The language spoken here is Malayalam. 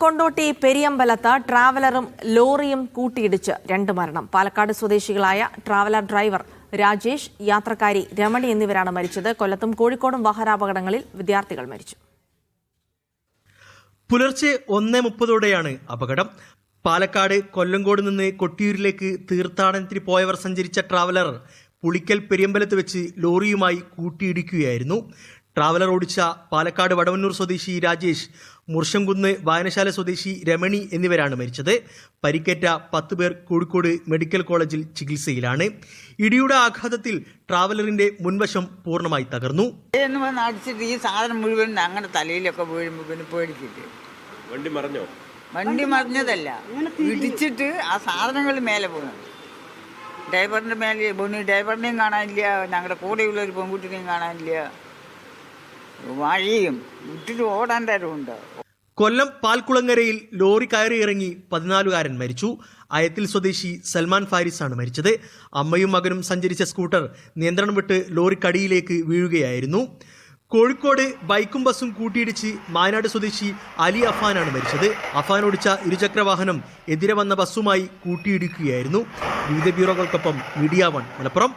കൊണ്ടോട്ടി പെരിയമ്പലത്ത് ട്രാവലറും ലോറിയും കൂട്ടിയിടിച്ച് 2 മരണം. പാലക്കാട് സ്വദേശികളായ ട്രാവലർ ഡ്രൈവർ രാജേഷ്, യാത്രക്കാരി രമണി എന്നിവരാണ് മരിച്ചത്. കൊല്ലത്തും കോഴിക്കോടും വാഹനാപകടങ്ങളിൽ വിദ്യാർത്ഥികൾ മരിച്ചു. പുലർച്ചെ 1:30 അപകടം. പാലക്കാട് കൊല്ലങ്കോട് നിന്ന് കൊട്ടിയൂരിലേക്ക് തീർത്ഥാടനത്തിന് പോയവർ സഞ്ചരിച്ച ട്രാവലർ പുളിക്കൽ പെരിയമ്പലത്ത് വെച്ച് ലോറിയുമായി കൂട്ടിയിടിക്കുകയായിരുന്നു. ട്രാവലർ ഓടിച്ച പാലക്കാട് വടവന്നൂർ സ്വദേശി രാജേഷ്, മുർശംകുന്ന് വായനശാല സ്വദേശി രമണി എന്നിവരാണ് മരിച്ചത്. പരിക്കേറ്റ 10 പേർ കോഴിക്കോട് മെഡിക്കൽ കോളേജിൽ ചികിത്സയിലാണ്. ഇടിയുടെ ആഘാതത്തിൽ ട്രാവലറിന്റെ മുൻവശം പൂർണ്ണമായി തകർന്നു. അടിച്ചിട്ട് ഈ സാധനം മുഴുവൻ അങ്ങനെ തലയിലൊക്കെ വീഴുമ്പോൾ പിന്നെ പേടിക്കില്ലേ. വണ്ടി മറിഞ്ഞോ? വണ്ടി മറിഞ്ഞതല്ല, ഇടിച്ചിട്ട് ആ സാധനങ്ങൾ മേലെ പോകുന്നു. ഡ്രൈവറിന്റെ മേലെ വീണ്. ഡ്രൈവറിനെയും കാണാനില്ല, ഞങ്ങളുടെ കൂടെയുള്ള ഒരു പെൺകുട്ടിനെയും കാണാനില്ല. വഴിയും വിട്ടിട്ട് ഓടാൻ തരവുണ്ട്. കൊല്ലം പാൽക്കുളങ്ങരയിൽ ലോറി കയറി ഇറങ്ങി 14കാരൻ മരിച്ചു. അയത്തിൽ സ്വദേശി സൽമാൻ ഫാരിസാണ് മരിച്ചത്. അമ്മയും മകനും സഞ്ചരിച്ച സ്കൂട്ടർ നിയന്ത്രണം വിട്ട് ലോറിക്കടിയിലേക്ക് വീഴുകയായിരുന്നു. കോഴിക്കോട് ബൈക്കും ബസ്സും കൂട്ടിയിടിച്ച് മായനാട് സ്വദേശി അലി അഫാനാണ് മരിച്ചത്. അഫാൻ ഓടിച്ച ഇരുചക്രവാഹനം എതിരെ വന്ന ബസ്സുമായി കൂട്ടിയിടിക്കുകയായിരുന്നു. വിവിധ ബ്യൂറോകൾക്കൊപ്പം മീഡിയ 1 മലപ്പുറം.